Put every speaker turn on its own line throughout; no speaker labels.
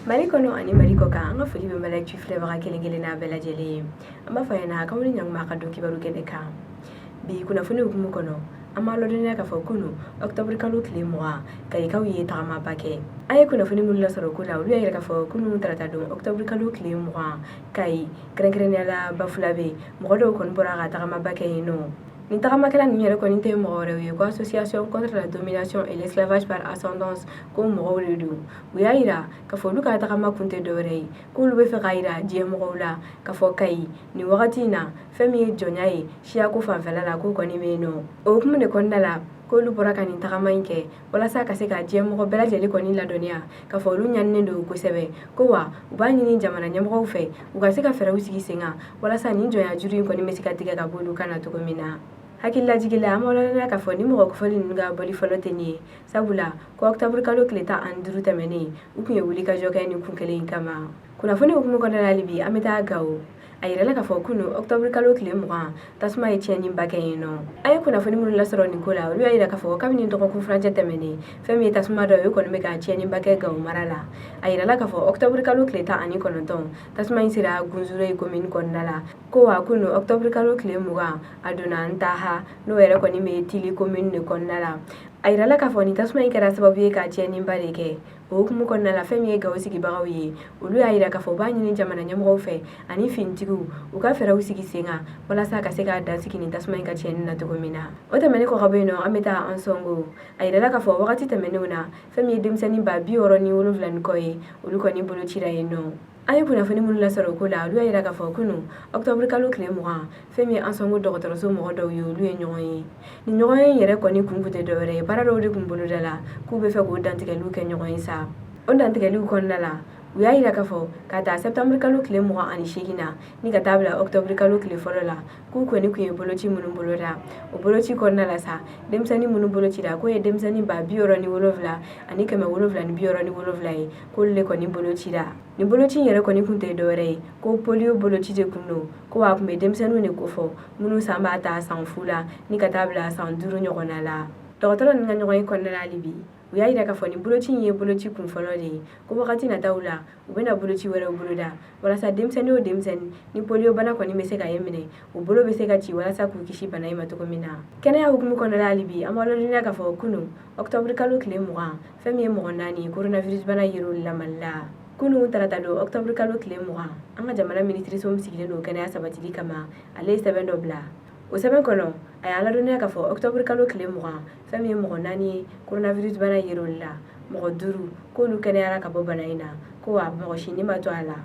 Marikono ani mariko ka anga foli be mala ci flewa kelen na bela jeli amba fayana ka woni nyang maka do kibaru kene ka bi kuna funi hukumu kono amma lo dina ka fokunu octobre kalu kle mois kay kaw yi tama pake ay kuna funi mulla soro kula lu ay ka fokunu trata do octobre kalu kle mois kay kren la bafulabe mo do kon bora ga tama pake no ni tama kala ni yere ko ni te mo rewe ko association contre la domination et l'esclavage par ascendance ko mo redu uyaira ka fo luka tama kunte do rei ko lu be fe gaira je mo la ka fo kay ni wakati na femi jonyaye shia ko fanfala la ko ni meno o kuma ne kon dala ko lu bora kan tagama inke wala sa ka se ka je mo bela jeli ko ni la donia ka fo lu nyanne do ko sebe ko wa uba ni jamana nyamgo fe u ka se ka fera usigi senga wala sa ni jonya juri ko ni mesika tiga ka bolu kana to ko mina hakilla jigila amola na ka fo ni mo ko fo ni nga boli folo teni sabula ko octobre kalo kleta anduru tameni u ku yewuli ka joka ni kun kele kama kuna fo ni ko mo ko dala libi ameta gawo ayira la ka fo kunu octobre kalo kile mugan tasma ye tieni mbake no ay kuna fo ni mun la soro nikola lu ayira ka fo kam ni to ko franje temeni femi tasma do yo ko me ka tieni mbake gawo marala ayira la ka fo octobre kalo kile ta ani kono ton tasma insira gunzure ko min ko ndala ko wa kunu octobre kalo kile mugan aduna ntaha no ere ko ni me tili ko min ne ko ndala ayira la ka fo ni tasma ikara sababu ye ka tieni mbareke hukumu konna la femi ga usigi bagawi ulu ayira ka fo banyi ni jamana nyamgo fe ani fintigu uka fera usigi senga wala sa ka sega da sikini tasma inga chen na tugumina ota mene ko gabeno ameta ansongo ayira la ka fo wakati temenuna femi dimsani ba bi oroni ulu vlan koy ulu ko ni bulu chira eno ayi kuna fani mun la soro kula ulu ayira ka fo kunu octobre kalo kle muga femi ansongo dokotoro so mo do yu ulu enyoyi ni nyoyi yere ko ni kumbute dore para do de kumbulu dala ku be fe ko dantige lu ke nyoyi sa on dantige lu kon dala uyayira ka fo kata septembre kalo kle muga ani shegina ni ka tabla octobre kalo kle folola ku ko ni ku e bolochi mun boloda o bolochi kon dala sa demsani mun bolochi da ko e demsani ba bioro ni wolovla ani kema wolovla ni bioro ni wolovla e ko le ko ni bolochi da ni bolochi yere ko ni kunte dore ko polio bolochi je kunno ko wa kumbe demsanu ne ko fo munu samba ta san fula ni ka tabla san duru nyogona la dokotoro ni nganyo ko na libi uyayira ka fo ni bolochi ye bolochi kun folole ko wakati na taula ubena bolochi were boloda wala sa demsani o demsani ni polio bana ko ni meseka yemine o bolo beseka chi wala sa ku kishi bana ima to komina kena ya hukumu ko na libi amalo ni ka fo kunu octobre kalo kle mugan femi mo nani coronavirus bana yiro la malla kunu tarata do octobre kalo kile mugan anga jamana ministry som sigile no kena sabatili kama ale sebendo bla o seben kono ayala dunia ka fo octobre kalo kile mugan femi mo nani coronavirus bana yiro la mo duru ko lu kena ara ka bo bana ina ko wa mo shini ma to ala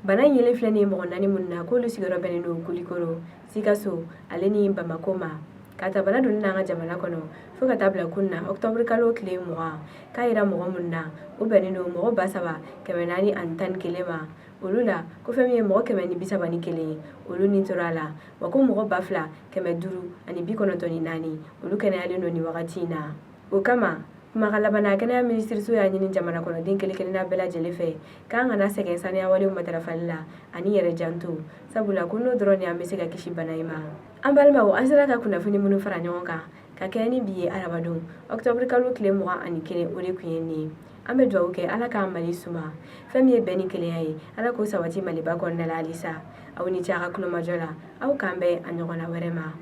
bana yele fleni mo nani munna ko lu sigoro beneno kulikoro sikaso ale ni Bamakoma kata bana dunna nga jamana kono fo ka tabla kunna octobre kalo kile mugan kayira mo munna o beneno mo basaba kemenani antan kelema ulula ko femi mo kemeni bisaba ni kele ulu ni torala wako mo bafla kemeduru ani bikono toni nani ulu kena ale no ni wakati na o kama magala bana kena ministre so ya nyini jamana kono din kele na bela jelefe kanga na segen sani awale matarafalla ani yere jantu sabula kuno drone ya mesega kishi banaima ambalma o azra ka kuna funi munu fara nyonka ka keni biye arabadon octobre kalo kile mo ani kene ore kuyeni ambe dwa uke ala ka mali suma femi beni kele yayi ala ko sawati mali bakon na la alisa awuni chaka kuno majola au kambe anyogona werema